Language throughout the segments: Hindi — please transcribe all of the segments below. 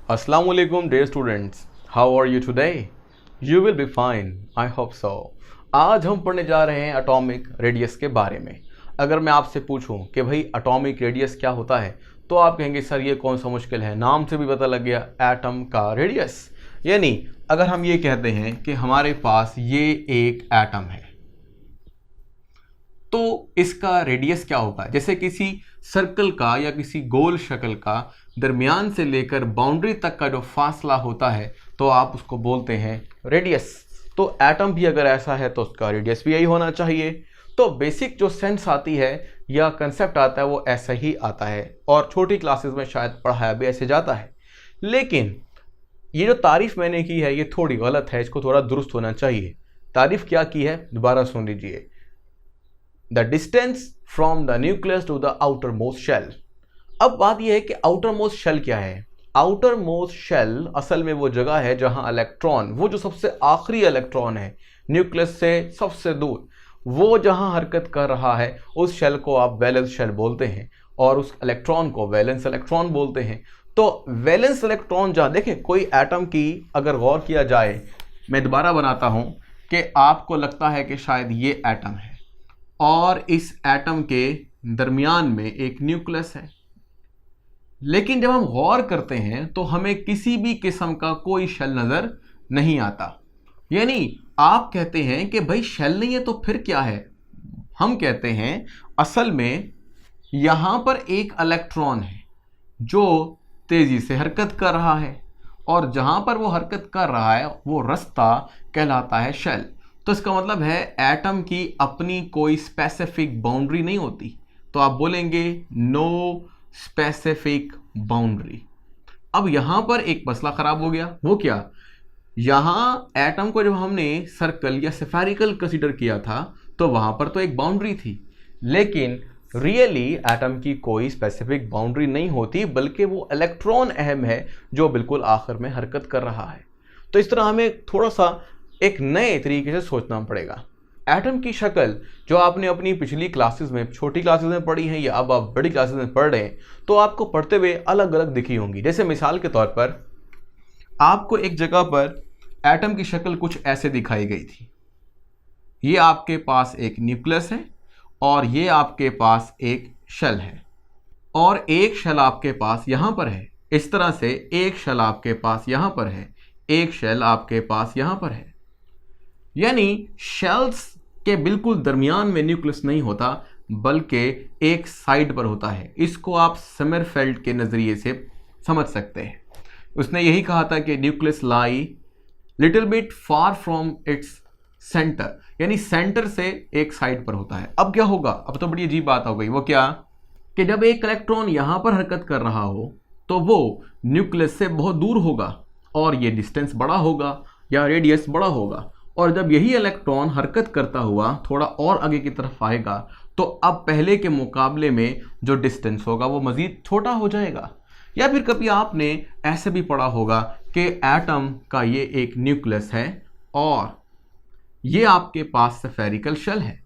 Assalamu alaikum dear students. How are you today? You will be fine. I hope so. आज हम पढ़ने जा रहे हैं एटॉमिक रेडियस के बारे में। अगर मैं आपसे पूछूं कि भाई एटॉमिक रेडियस क्या होता है तो आप कहेंगे सर ये कौन सा मुश्किल है, नाम से भी पता लग गया एटम का रेडियस। यानी अगर हम ये कहते हैं कि हमारे पास ये एक एटम है तो इसका रेडियस क्या होगा। जैसे किसी सर्कल का या किसी गोल शक्ल का दरमियान से लेकर बाउंड्री तक का जो फासला होता है तो आप उसको बोलते हैं रेडियस। तो एटम भी अगर ऐसा है तो उसका रेडियस भी यही होना चाहिए। तो बेसिक जो सेंस आती है या कंसेप्ट आता है वो ऐसा ही आता है और छोटी क्लासेस में शायद पढ़ाया भी ऐसे जाता है। लेकिन ये जो तारीफ मैंने की है ये थोड़ी गलत है, इसको थोड़ा दुरुस्त होना चाहिए। तारीफ क्या की है दोबारा सुन लीजिए। The distance from the nucleus to the outermost shell. अब बात यह है कि आउटर मोस्ट शेल क्या है। आउटर मोस्ट शेल असल में वो जगह है जहां इलेक्ट्रॉन, वो जो सबसे आखिरी इलेक्ट्रॉन है न्यूक्लियस से सबसे दूर, वो जहां हरकत कर रहा है उस शेल को आप वैलेंस शेल बोलते हैं और उस इलेक्ट्रॉन को वैलेंस इलेक्ट्रॉन बोलते हैं। तो वैलेंस इलेक्ट्रॉन जहां, देखें कोई एटम की अगर गौर किया जाए, मैं दोबारा बनाता हूं कि आपको लगता है कि शायद ये एटम है और इस एटम के दरमियान में एक न्यूक्लियस है, लेकिन जब हम गौर करते हैं तो हमें किसी भी किस्म का कोई शेल नजर नहीं आता। यानी आप कहते हैं कि भाई शेल नहीं है तो फिर क्या है। हम कहते हैं असल में यहां पर एक इलेक्ट्रॉन है जो तेजी से हरकत कर रहा है और जहां पर वो हरकत कर रहा है वो रास्ता कहलाता है शेल। तो इसका मतलब है एटम की अपनी कोई स्पेसिफिक बाउंड्री नहीं होती, तो आप बोलेंगे नो स्पेसिफिक बाउंड्री। अब यहां पर एक मसला खराब हो गया। वो क्या, यहां एटम को जब हमने सर्कल या स्फेरिकल कंसीडर किया था तो वहां पर तो एक बाउंड्री थी, लेकिन रियली एटम की कोई स्पेसिफिक बाउंड्री नहीं होती, बल्कि वो इलेक्ट्रॉन अहम है जो बिल्कुल आखिर में हरकत कर रहा है। तो इस तरह हमें थोड़ा सा एक नए तरीके से सोचना पड़ेगा। एटम की शक्ल जो आपने अपनी पिछली क्लासेस में, छोटी क्लासेस में पढ़ी हैं या अब आप बड़ी क्लासेस में पढ़ रहे हैं, तो आपको पढ़ते हुए अलग अलग दिखी होंगी। जैसे मिसाल के तौर पर आपको एक जगह पर एटम की शक्ल कुछ ऐसे दिखाई गई थी। ये आपके पास एक न्यूक्लियस है और ये आपके पास एक शेल है और एक शेल आपके पास यहां पर है। इस तरह से एक शेल आपके पास यहां पर है, एक शेल आपके पास यहां पर है। यानी शेल्स के बिल्कुल दरमियान में न्यूक्लियस नहीं होता बल्कि एक साइड पर होता है। इसको आप समरफेल्ड के नजरिए से समझ सकते हैं। उसने यही कहा था कि nucleus lie little bit far from its centre, यानी सेंटर से एक साइड पर होता है। अब क्या होगा, अब तो बड़ी अजीब बात हो गई। वो क्या कि जब एक इलेक्ट्रॉन यहां पर हरकत कर रहा हो तो वो न्यूक्लियस से बहुत दूर होगा और ये डिस्टेंस बड़ा होगा या रेडियस बड़ा होगा, और जब यही इलेक्ट्रॉन हरकत करता हुआ थोड़ा और आगे की तरफ आएगा तो अब पहले के मुकाबले में जो डिस्टेंस होगा वो मज़ीद छोटा हो जाएगा। या फिर कभी आपने ऐसे भी पढ़ा होगा कि एटम का ये एक न्यूक्लियस है और ये आपके पास स्फेरिकल शेल है,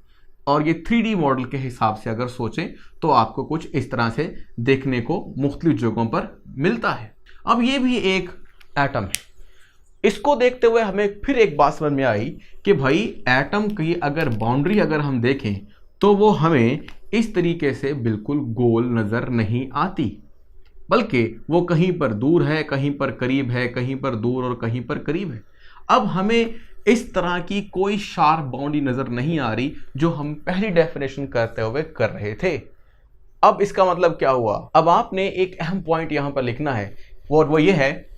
और ये 3D मॉडल के हिसाब से अगर सोचें तो आपको कुछ इस तरह से देखने को मुख्तलिफ जगहों पर मिलता है। अब ये भी एक एटम है। इसको देखते हुए हमें फिर एक बात समझ में आई कि भाई एटम की अगर बाउंड्री अगर हम देखें तो वो हमें इस तरीके से बिल्कुल गोल नज़र नहीं आती, बल्कि वो कहीं पर दूर है, कहीं पर करीब है, कहीं पर दूर और कहीं पर करीब है। अब हमें इस तरह की कोई शार्प बाउंड्री नज़र नहीं आ रही जो हम पहली डेफिनेशन करते हुए कर रहे थे। अब इसका मतलब क्या हुआ, अब आपने एक अहम पॉइंट यहां पर लिखना है और वो ये है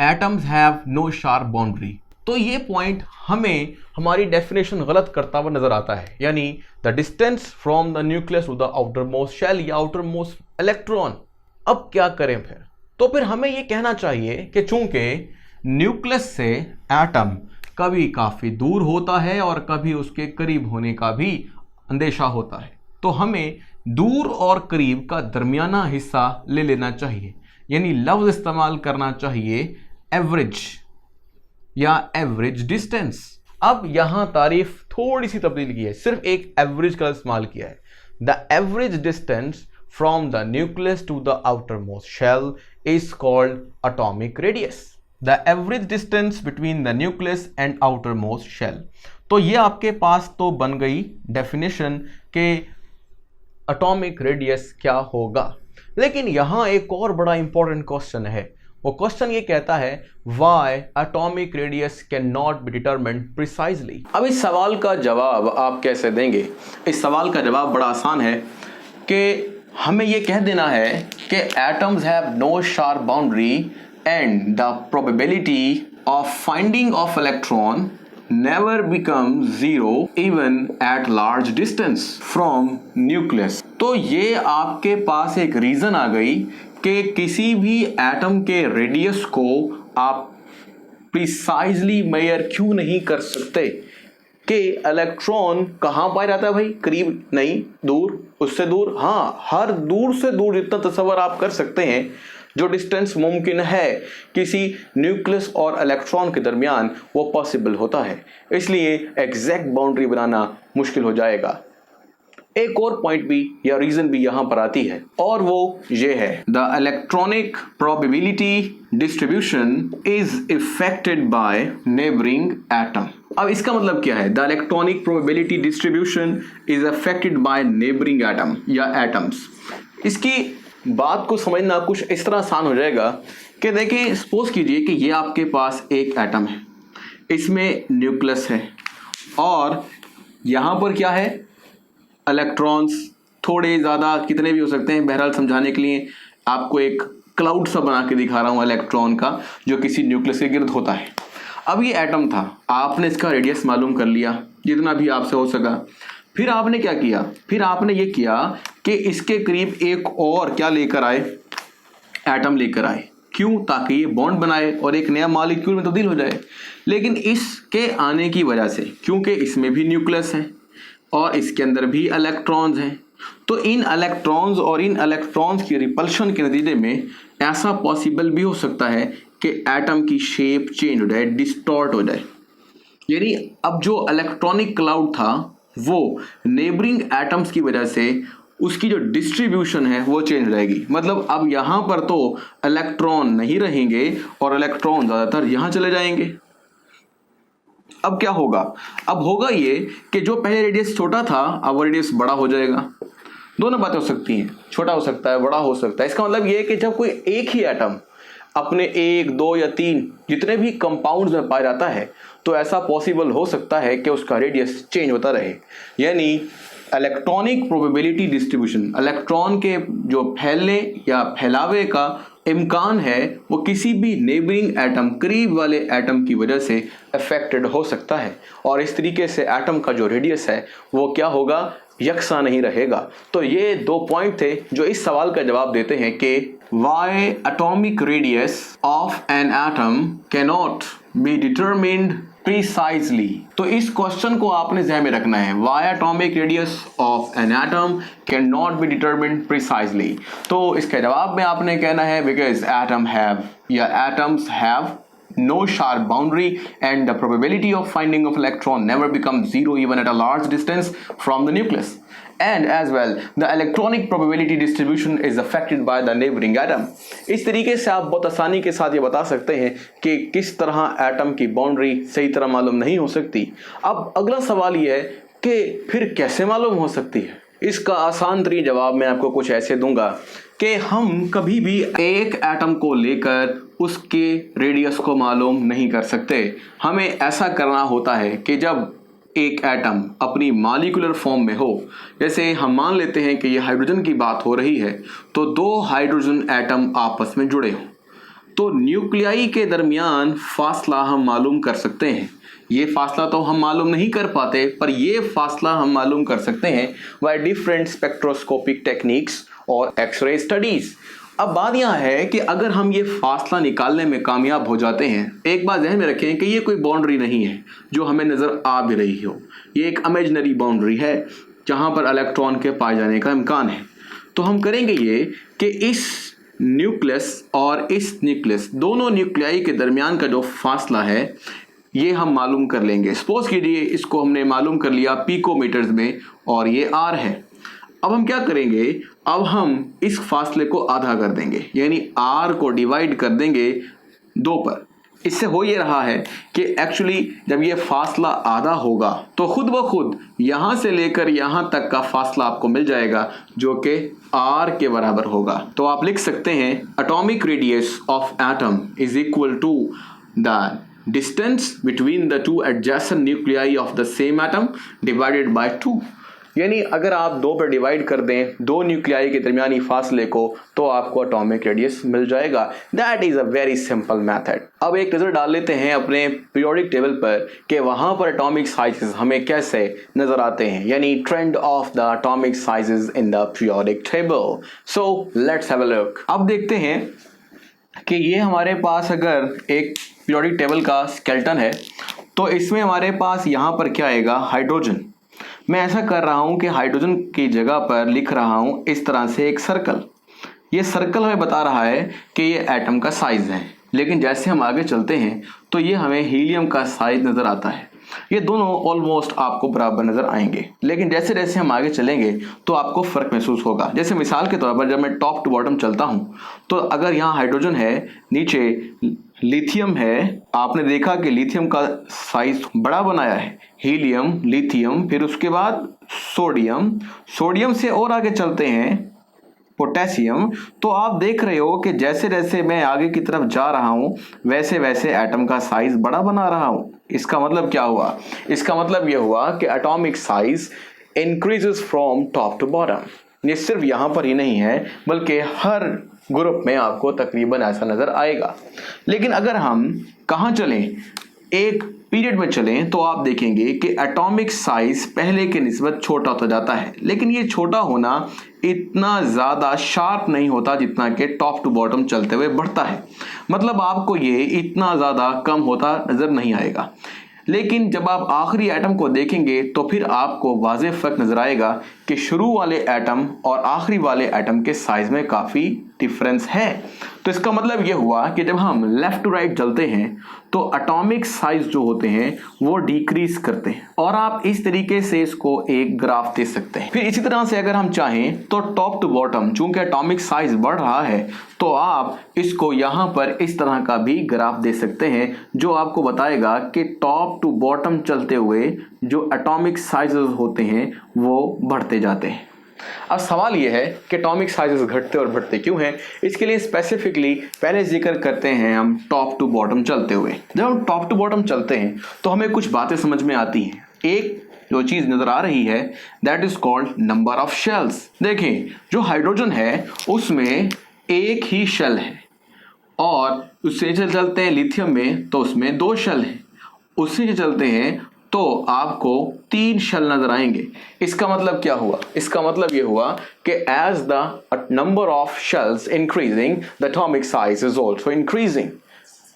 atoms have no sharp boundary. तो ये पॉइंट हमें हमारी डेफिनेशन गलत करता हुआ नजर आता है। यानी the distance from the nucleus to the outermost shell या आउटर मोस्ट इलेक्ट्रॉन। अब क्या करें फिर, तो फिर हमें ये कहना चाहिए कि चूंकि न्यूक्लियस से एटम कभी काफी दूर होता है और कभी उसके करीब होने का भी अंदेशा होता है, तो हमें दूर और करीब का दरमियाना हिस्सा ले लेना चाहिए। यानी लफ्ज इस्तेमाल करना चाहिए एवरेज या एवरेज डिस्टेंस। अब यहां तारीफ थोड़ी सी तब्दील की है, सिर्फ एक एवरेज का इस्तेमाल किया है। The average distance from the nucleus to the outermost shell is called atomic radius. The average distance between the nucleus and outermost shell. तो ये आपके पास तो बन गई डेफिनेशन के एटॉमिक रेडियस क्या होगा। लेकिन यहाँ एक और बड़ा इंपॉर्टेंट क्वेश्चन है। वो क्वेश्चन ये कहता है why atomic radius can not be determined precisely. अब इस सवाल का जवाब आप कैसे देंगे? इस सवाल का जवाब बड़ा आसान है कि हमें ये कह देना है कि atoms have no sharp boundary and the probability of finding of electron never becomes zero even at large distance from nucleus। तो ये आपके पास एक रीजन आ गई कि किसी भी एटम के रेडियस को आप प्रिसाइजली मेजर क्यों नहीं कर सकते कि इलेक्ट्रॉन कहाँ पाया जाता है भाई, करीब नहीं, दूर, उससे दूर, हाँ हर दूर से दूर जितना तस्वर आप कर सकते हैं जो डिस्टेंस मुमकिन है किसी न्यूक्लियस और इलेक्ट्रॉन के दरमियान वो पॉसिबल होता है। इसलिए एग्जैक्ट बाउंड्री बनाना मुश्किल हो जाएगा। एक और पॉइंट भी या रीजन भी यहां पर आती है और वो ये है the electronic probability distribution is effected by neighbouring atom. अब इसका मतलब क्या है? The electronic probability distribution is affected by neighbouring atom या एटम्स। इसकी बात को समझना कुछ इस तरह आसान हो जाएगा कि देखिए सपोज कीजिए कि ये आपके पास एक एटम है, इसमें न्यूक्लियस है और यहाँ पर क्या है, इलेक्ट्रॉन्स थोड़े ज़्यादा कितने भी हो सकते हैं। बहरहाल समझाने के लिए आपको एक क्लाउड सा बना के दिखा रहा हूँ इलेक्ट्रॉन का जो किसी न्यूक्लियस के गिर्द होता है। अब ये एटम था, आपने इसका रेडियस मालूम कर लिया जितना भी आपसे हो सका। फिर आपने क्या किया? फिर आपने ये किया कि इसके करीब एक और क्या लेकर आए, एटम लेकर आए। क्यों? ताकि ये बॉन्ड बनाए और एक नया मॉलिक्यूल में तब्दील हो जाए। लेकिन इसके आने की वजह से, क्योंकि इसमें भी न्यूक्लियस है और इसके अंदर भी इलेक्ट्रॉन्स हैं, तो इन इलेक्ट्रॉन्स और इन इलेक्ट्रॉन्स की रिपल्शन के नतीजे में ऐसा पॉसिबल भी हो सकता है कि एटम की शेप चेंज हो जाए, डिस्टॉर्ट हो जाए। यानी अब जो इलेक्ट्रॉनिक क्लाउड था वो नेबरिंग एटम्स की वजह से उसकी जो डिस्ट्रीब्यूशन है वो चेंज रहेगी। मतलब अब यहाँ पर तो इलेक्ट्रॉन नहीं रहेंगे और इलेक्ट्रॉन ज़्यादातर यहाँ चले जाएंगे। अब क्या होगा? अब होगा ये कि जो पहले रेडियस छोटा था अब रेडियस बड़ा हो जाएगा। दोनों बातें हो सकती हैं, छोटा हो सकता है, बड़ा हो सकता है। इसका मतलब ये है कि जब कोई एक ही एटम अपने 1, 2 या 3 जितने भी कंपाउंड्स में पाया जाता है तो ऐसा पॉसिबल हो सकता है कि उसका रेडियस चेंज होता रहे। यानी इलेक्ट्रॉनिक प्रोबेबिलिटी डिस्ट्रीब्यूशन, इलेक्ट्रॉन के जो फैलने या फैलावे का इम्कान है वो किसी भी नेबरिंग एटम, करीब वाले एटम की वजह से अफेक्टेड हो सकता है और इस तरीके से एटम का जो रेडियस है वो क्या होगा, यकसा नहीं रहेगा। तो ये 2 पॉइंट थे जो इस सवाल का जवाब देते हैं कि why atomic radius of an atom cannot be determined precisely। तो इस क्वेश्चन को आपने ध्यान में रखना है, why atomic radius of an atom cannot be determined precisely। तो इसके जवाब में आपने कहना है because atoms have no sharp boundary and the probability of finding of electron never becomes zero even at a large distance from the nucleus, and as well the electronic probability distribution is affected by the neighboring atom। इस तरीके से आप बहुत आसानी के साथ ये बता सकते हैं कि किस तरह एटम की बाउंड्री सही तरह मालूम नहीं हो सकती। अब अगला सवाल ये है कि फिर कैसे मालूम हो सकती है? इसका आसान तरीन जवाब मैं आपको कुछ ऐसे दूंगा कि हम कभी भी एक एटम को लेकर उसके रेडियस को मालूम नहीं कर सकते। हमें ऐसा करना होता है कि जब एक एटम अपनी मॉलिक्यूलर फॉर्म में हो, जैसे हम मान लेते हैं कि ये हाइड्रोजन की बात हो रही है, तो 2 हाइड्रोजन एटम आपस में जुड़े हों तो न्यूक्लियाई के दरमियान फासला हम मालूम कर सकते हैं। ये फासला तो हम मालूम नहीं कर पाते पर ये फासला हम मालूम कर सकते हैं बाय डिफरेंट स्पेक्ट्रोस्कोपिक टेक्निक्स और एक्सरे स्टडीज। अब बात यहाँ है कि अगर हम ये फासला निकालने में कामयाब हो जाते हैं, एक बात ध्यान में रखें कि ये कोई बाउंड्री नहीं है जो हमें नज़र आ भी रही हो, ये एक इमेजिनरी बाउंड्री है जहाँ पर इलेक्ट्रॉन के पाए जाने का इम्कान है। तो हम करेंगे ये कि इस न्यूक्लियस और इस न्यूक्लियस दोनों न्यूक्लियाई के दरमियान का जो फासला है ये हम मालूम कर लेंगे। सपोज कीजिए इसको हमने मालूम कर लिया पिकोमीटर्स में और ये r है। अब हम क्या करेंगे, अब हम इस फासले को आधा कर देंगे, यानी r को डिवाइड कर देंगे 2 पर। इससे हो ये रहा है कि एक्चुअली जब ये फासला आधा होगा तो खुद ब खुद यहां से लेकर यहां तक का फासला आपको मिल जाएगा जो कि r के बराबर होगा। तो आप लिख सकते हैं atomic radius of atom is equal to the distance between the two adjacent nuclei of the same atom divided by 2। यानी अगर आप 2 पर डिवाइड कर दें 2 न्यूक्लियाई के दरमियानी फासले को तो आपको एटॉमिक रेडियस मिल जाएगा। That is a very simple method. अब एक नज़र डाल लेते हैं अपने पीरियोडिक टेबल पर कि वहां पर एटॉमिक साइजेस हमें कैसे नजर आते हैं, यानी trend of the atomic sizes in the periodic table. So let's have a look. अब देखते हैं कि ये हमारे पास अगर एक पीरियोडिक टेबल का स्केलेटन है तो इसमें हमारे पास यहाँ पर क्या आएगा, हाइड्रोजन। मैं ऐसा कर रहा हूं कि हाइड्रोजन की जगह पर लिख रहा हूं इस तरह से एक सर्कल। ये सर्कल हमें बता रहा है कि ये एटम का साइज है, लेकिन जैसे हम आगे चलते हैं तो ये हमें हीलियम का साइज नजर आता है। ये दोनों ऑलमोस्ट आपको बराबर नजर आएंगे, लेकिन जैसे जैसे हम आगे चलेंगे तो आपको फर्क महसूस होगा। जैसे मिसाल के तौर पर जब मैं टॉप टू बॉटम चलता हूं तो अगर यहाँ हाइड्रोजन है, नीचे लिथियम है, आपने देखा कि लिथियम का साइज बड़ा बनाया है, हीलियम, लिथियम, फिर उसके बाद सोडियम, सोडियम से और आगे चलते हैं पोटेशियम। तो आप देख रहे हो कि जैसे जैसे मैं आगे की तरफ जा रहा हूं वैसे वैसे एटम का साइज बड़ा बना रहा हूं। इसका मतलब क्या हुआ, इसका मतलब यह हुआ कि atomic size increases from top to bottom. ये सिर्फ यहां पर ही नहीं है बल्कि हर ग्रुप में आपको तकरीबन ऐसा नजर आएगा। लेकिन अगर हम कहां चलें, एक पीरियड में चलें तो आप देखेंगे कि एटॉमिक साइज पहले के निस्बत छोटा होता जाता है, लेकिन ये छोटा होना इतना ज़्यादा शार्प नहीं होता जितना कि टॉप टू बॉटम चलते हुए बढ़ता है। मतलब आपको ये इतना ज़्यादा कम होता नज़र नहीं आएगा। लेकिन जब आप आखिरी एटम को देखेंगे तो फिर आपको वाज़ेह फ़र्क नज़र आएगा कि शुरू वाले एटम और आखिरी वाले एटम के साइज़ में काफ़ी डिफरेंस है। तो इसका मतलब यह हुआ कि जब हम लेफ़्ट टू राइट चलते हैं तो एटॉमिक साइज जो होते हैं वो डिक्रीज करते हैं, और आप इस तरीके से इसको एक ग्राफ दे सकते हैं। फिर इसी तरह से अगर हम चाहें तो टॉप टू बॉटम, चूंकि एटॉमिक साइज बढ़ रहा है तो आप इसको यहाँ पर इस तरह का भी ग्राफ दे सकते हैं जो आपको बताएगा कि टॉप टू बॉटम चलते हुए जो एटॉमिक साइजेस होते हैं वो बढ़ते जाते हैं। अब सवाल यह है कि एटॉमिक साइजेस घटते और बढ़ते क्यों हैं। इसके लिए स्पेसिफिकली पहले जिक्र करते हैं हम टॉप टू बॉटम चलते हुए। जब हम टॉप टू बॉटम चलते हैं तो हमें कुछ बातें समझ में आती हैं। एक जो चीज़ नज़र आ रही है that is called number of shells. देखें, जो हाइड्रोजन है उसमें एक ही शेल है, और उससे चलते हैं लिथियम में तो उसमें 2 शेल हैं, उससे चलते हैं तो आपको 3 शेल नजर आएंगे। इसका मतलब क्या हुआ, इसका मतलब ये हुआ कि as the number of shells increasing the atomic size is also increasing.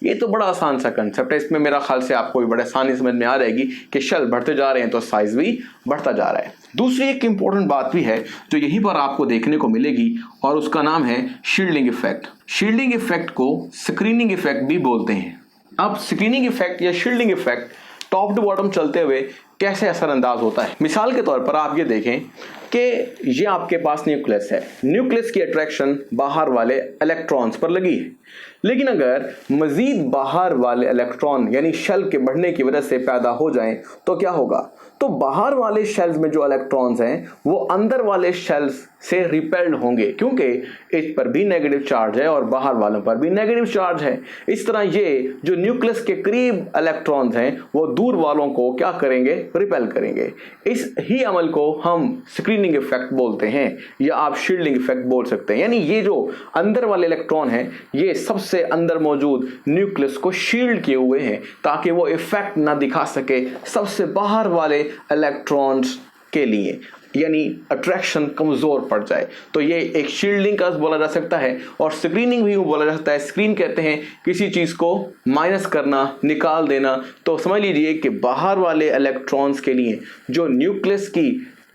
ये तो बड़ा आसान सा कंसेप्ट है, इसमें मेरा ख्याल से आपको भी बड़े आसानी समझ में आ जाएगी कि शेल बढ़ते जा रहे हैं तो साइज भी बढ़ता जा रहा है। दूसरी एक इंपॉर्टेंट बात भी है जो यहीं पर आपको देखने को मिलेगी, और उसका नाम है शील्डिंग इफेक्ट। शील्डिंग इफेक्ट को स्क्रीनिंग इफेक्ट भी बोलते हैं। अब स्क्रीनिंग इफेक्ट या shielding effect top to bottom चलते हुए कैसे असरअंदाज होता है। मिसाल के तौर पर आप ये देखें कि ये आपके पास न्यूक्लियस है, न्यूक्लियस की अट्रैक्शन बाहर वाले इलेक्ट्रॉन्स पर लगी है, लेकिन अगर मजीद बाहर वाले इलेक्ट्रॉन यानी शेल के बढ़ने की वजह से पैदा हो जाएं तो क्या होगा, तो बाहर वाले शेल्स में जो इलेक्ट्रॉन्स हैं वो अंदर वाले शेल्स से रिपेल्ड होंगे, क्योंकि इस पर भी नेगेटिव चार्ज है और बाहर वालों पर भी नेगेटिव चार्ज है। इस तरह ये जो न्यूक्लियस के करीब इलेक्ट्रॉन्स हैं वो दूर वालों को क्या करेंगे, रिपेल करेंगे। इस ही अमल को हम स्क्रीनिंग इफेक्ट बोलते हैं, या आप शील्डिंग इफेक्ट बोल सकते हैं। यानी ये जो अंदर वाले इलेक्ट्रॉन हैं ये सबसे अंदर मौजूद न्यूक्लियस को शील्ड किए हुए हैं ताकि वो इफेक्ट ना दिखा सके सबसे बाहर वाले इलेक्ट्रॉन्स के लिए, यानी अट्रैक्शन कमजोर पड़ जाए। तो ये एक शील्डिंग का बोला जा सकता है, और स्क्रीनिंग भी बोला जा सकता है। स्क्रीन कहते हैं किसी चीज को माइनस करना, निकाल देना। तो समझ लीजिए कि बाहर वाले इलेक्ट्रॉन्स के लिए जो न्यूक्लियस की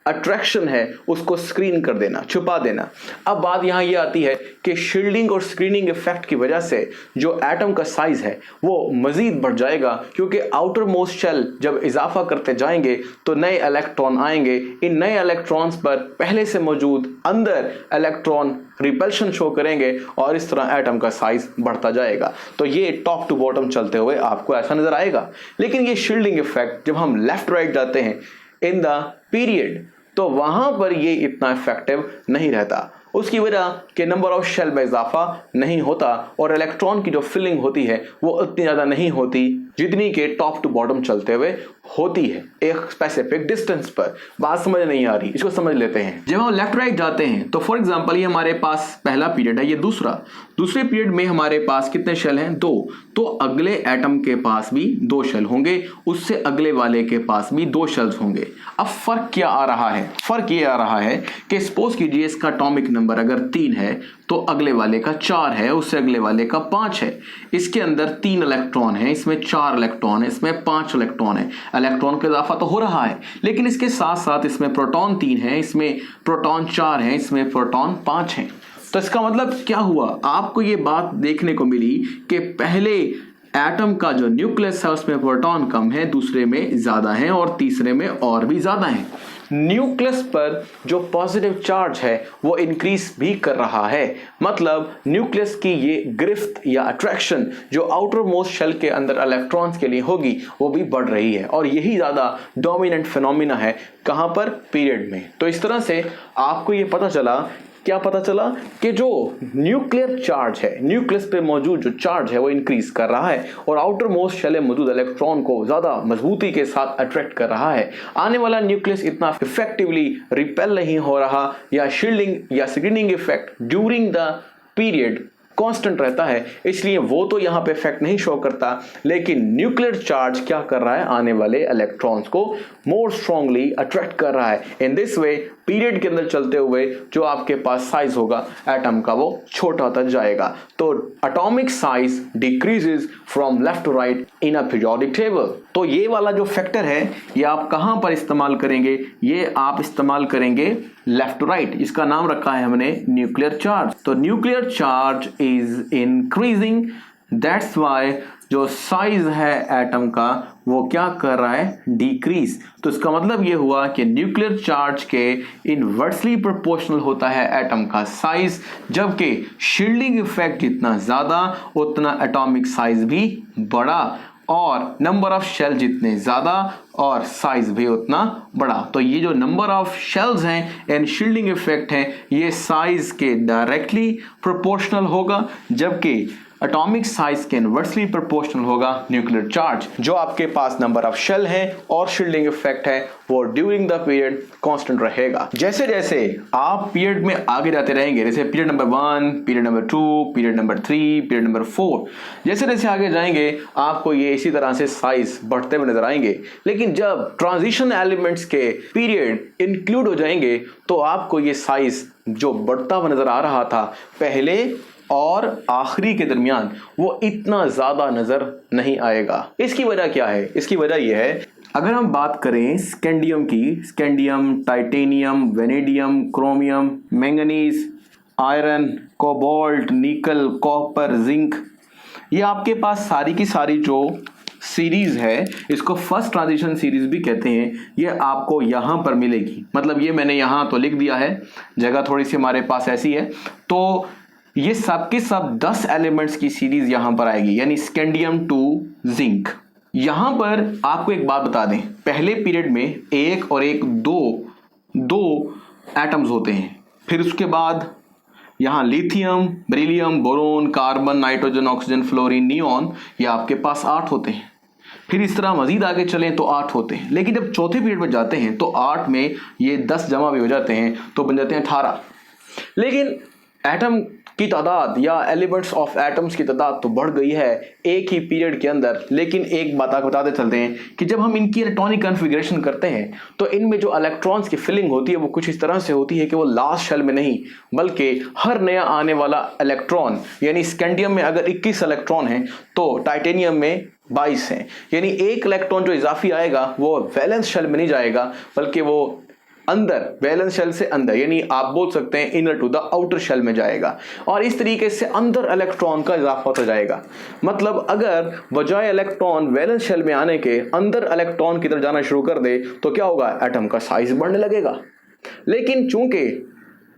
अट्रैक्शन है उसको स्क्रीन कर देना, छुपा देना। अब बात यहाँ ये आती है कि शील्डिंग और स्क्रीनिंग इफेक्ट की वजह से जो एटम का साइज है वो मजीद बढ़ जाएगा, क्योंकि आउटर मोस्ट शेल जब इजाफा करते जाएंगे तो नए इलेक्ट्रॉन आएंगे। इन नए इलेक्ट्रॉन्स पर पहले से मौजूद अंदर इलेक्ट्रॉन रिपल्शन शो करेंगे और इस तरह एटम का साइज बढ़ता जाएगा। तो ये टॉप टू बॉटम चलते हुए आपको ऐसा नजर आएगा। लेकिन ये शील्डिंग इफेक्ट जब हम लेफ्ट राइट जाते हैं इन द पीरियड तो वहां पर ये इतना इफेक्टिव नहीं रहता। उसकी वजह के नंबर ऑफ शेल में इजाफा नहीं होता और इलेक्ट्रॉन की जो फिलिंग होती है वो उतनी ज़्यादा नहीं होती जितनी के टॉप टू बॉटम चलते हुए होती है एक स्पेसिफिक डिस्टेंस पर। बात समझ नहीं आ रही, इसको समझ लेते हैं। जब हम लेफ्ट राइट जाते हैं तो फॉर एग्जांपल ये हमारे पास पहला पीरियड है, ये दूसरे पीरियड में हमारे पास कितने शेल हैं? 2। तो अगले एटम के पास भी 2 शेल होंगे, उससे अगले वाले के पास भी 2 शेल्स होंगे। अब फर्क क्या आ रहा है? फर्क ये आ रहा है कि सपोज कीजिए इसका एटॉमिक नंबर अगर 3 है तो अगले वाले का 4 है, उससे अगले वाले का 5 है। इसके अंदर 3 इलेक्ट्रॉन है, इसमें 4 इलेक्ट्रॉन है, इसमें 5 इलेक्ट्रॉन है। इलेक्ट्रॉन का इजाफा तो हो रहा है, लेकिन इसके साथ साथ इसमें प्रोटॉन 3 है, इसमें प्रोटॉन 4 है, इसमें प्रोटॉन 5 है। तो इसका मतलब क्या हुआ? आपको ये बात देखने को मिली कि पहले एटम का जो न्यूक्लियस है उसमें प्रोटॉन कम है, दूसरे में ज्यादा है और तीसरे में और भी ज्यादा है। न्यूक्लियस पर जो पॉजिटिव चार्ज है वो इंक्रीज भी कर रहा है, मतलब न्यूक्लियस की ये गिरफ्त या अट्रैक्शन जो आउटर मोस्ट शेल के अंदर इलेक्ट्रॉन्स के लिए होगी वो भी बढ़ रही है। और यही ज्यादा डोमिनेंट फिनोमिना है कहां पर? पीरियड में। तो इस तरह से आपको ये पता चला, क्या पता चला कि जो न्यूक्लियर चार्ज है, न्यूक्लियस पे मौजूद जो चार्ज है वो इंक्रीज कर रहा है और आउटर मोस्ट शेल में मौजूद इलेक्ट्रॉन को ज्यादा मजबूती के साथ अट्रैक्ट कर रहा है। आने वाला न्यूक्लियस इतना इफेक्टिवली रिपेल नहीं हो रहा या शील्डिंग या screening effect during the period constant रहता है, इसलिए वो तो यहां पे इफेक्ट नहीं शो करता। लेकिन न्यूक्लियर चार्ज क्या कर रहा है? आने वाले इलेक्ट्रॉन्स को मोर स्ट्रांगली अट्रैक्ट कर रहा है। इन दिस वे पीरियड के अंदर चलते हुए जो आपके पास साइज होगा एटम का वो छोटा होता जाएगा। तो atomic size decreases from left to right in a periodic table. तो ये वाला जो फैक्टर है ये आप कहां पर इस्तेमाल करेंगे? ये आप इस्तेमाल करेंगे लेफ्ट टू राइट। इसका नाम रखा है हमने न्यूक्लियर चार्ज। तो nuclear charge is increasing, that's why जो साइज है एटम का वो क्या कर रहा है? डिक्रीज। तो इसका मतलब ये हुआ कि न्यूक्लियर चार्ज के इनवर्सली प्रोपोर्शनल होता है एटम का साइज, जबकि शील्डिंग इफेक्ट जितना ज्यादा उतना एटॉमिक साइज भी बड़ा और नंबर ऑफ शेल जितने ज्यादा और साइज भी उतना बड़ा। तो ये जो नंबर ऑफ शेल्स हैं एंड शील्डिंग इफेक्ट है ये साइज के डायरेक्टली प्रोपोर्शनल होगा, जबकि एटॉमिक साइज के इनवर्सली प्रोपोर्शनल होगा न्यूक्लियर चार्ज। जो आपके पास नंबर ऑफ शेल है और शील्डिंग इफेक्ट है वो ड्यूरिंग द पीरियड कांस्टेंट रहेगा। जैसे जैसे आप पीरियड में आगे जाते रहेंगे, जैसे period number 1, period number 2, period number 3, period number 4, जैसे जैसे आगे जाएंगे आपको ये इसी तरह से साइज बढ़ते हुए नजर आएंगे। लेकिन जब ट्रांजिशन एलिमेंट्स के पीरियड इंक्लूड हो जाएंगे तो आपको ये साइज जो बढ़ता हुआ नजर आ रहा था पहले और आखिरी के दरमियान वो इतना ज्यादा नजर नहीं आएगा। इसकी वजह क्या है? इसकी वजह यह है, अगर हम बात करें स्कैंडियम की, scandium, titanium, vanadium, chromium, manganese, iron, cobalt, निकल, कॉपर, जिंक, ये आपके पास सारी की सारी जो सीरीज है इसको फर्स्ट ट्रांजिशन सीरीज भी कहते हैं, ये आपको यहां पर मिलेगी। मतलब ये मैंने यहां तो लिख दिया है, जगह थोड़ी सी हमारे पास ऐसी है, तो ये सब के सब 10 एलिमेंट्स की सीरीज यहां पर आएगी, यानी स्कैंडियम टू जिंक। यहां पर आपको एक बात बता दें, पहले पीरियड में 1 और 1 दो एटम्स होते हैं, फिर उसके बाद यहां lithium, beryllium, boron, carbon, nitrogen, oxygen, fluorine, neon, ये आपके पास 8 होते हैं। फिर इस तरह मजीद आगे चलें तो 8 होते हैं। लेकिन जब चौथे पीरियड में जाते हैं तो 8 में ये 10 जमा भी हो जाते हैं तो बन जाते हैं 18। लेकिन एटम की तादाद या एलिमेंट्स ऑफ एटम्स की तादाद तो बढ़ गई है एक ही पीरियड के अंदर। लेकिन एक बात आपको बताते चलते हैं कि जब हम इनकी इलेक्ट्रॉनिक कॉन्फ़िगरेशन करते हैं तो इनमें जो इलेक्ट्रॉन्स की फिलिंग होती है वो कुछ इस तरह से होती है कि वो लास्ट शेल में नहीं, बल्कि हर नया आने वाला इलेक्ट्रॉन, यानी स्कैंडियम में अगर 21 इलेक्ट्रॉन है तो टाइटेनियम में 22 हैं, यानी एक इलेक्ट्रॉन जो इजाफी आएगा वो वैलेंस शेल में नहीं जाएगा, बल्कि वो अंदर, वैलेंस शेल से अंदर, यानी आप बोल सकते हैं inner to the outer shell में जाएगा और इस तरीके से अंदर इलेक्ट्रॉन का इजाफा होता जाएगा। मतलब अगर बजाय इलेक्ट्रॉन वैलेंस शेल में आने के अंदर इलेक्ट्रॉन की तरफ जाना शुरू कर दे तो क्या होगा, एटम का साइज बढ़ने लगेगा। लेकिन चूंकि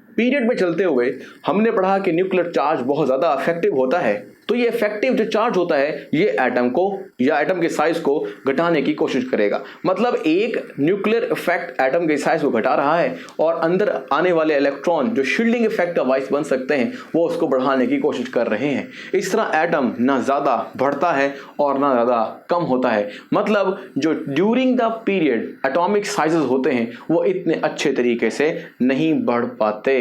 पीरियड में चलते हुए हमने पढ़ा कि न्यूक्लियर चार्ज बहुत ज्यादा इफेक्टिव होता है, तो ये इफेक्टिव जो चार्ज होता है ये एटम को या एटम के साइज को घटाने की कोशिश करेगा। मतलब एक न्यूक्लियर इफेक्ट एटम के साइज को घटा रहा है और अंदर आने वाले इलेक्ट्रॉन जो शील्डिंग इफेक्ट का वाइस बन सकते हैं वो उसको बढ़ाने की कोशिश कर रहे हैं। इस तरह एटम ना ज़्यादा बढ़ता है और ना ज़्यादा कम होता है। मतलब जो during the period atomic sizes होते हैं वो इतने अच्छे तरीके से नहीं बढ़ पाते।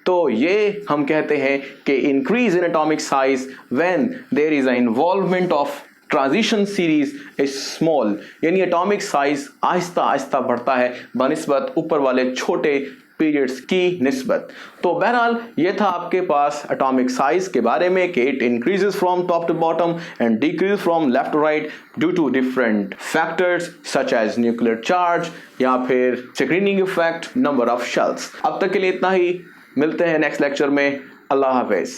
तो ये हम कहते हैं कि increase in atomic size when there is a involvement of transition series is small, यानी एटॉमिक साइज आहिस्ता आहिस्ता बढ़ता है बनिस्बत ऊपर वाले छोटे पीरियड्स की निस्बत। तो बहरहाल ये था आपके पास एटॉमिक साइज के बारे में कि it increases from top to bottom and decrease from left to right due to different factors such as nuclear charge या फिर screening effect, number of shells. अब तक के लिए इतना ही, मिलते हैं नेक्स्ट लेक्चर में। अल्लाह हाफिज।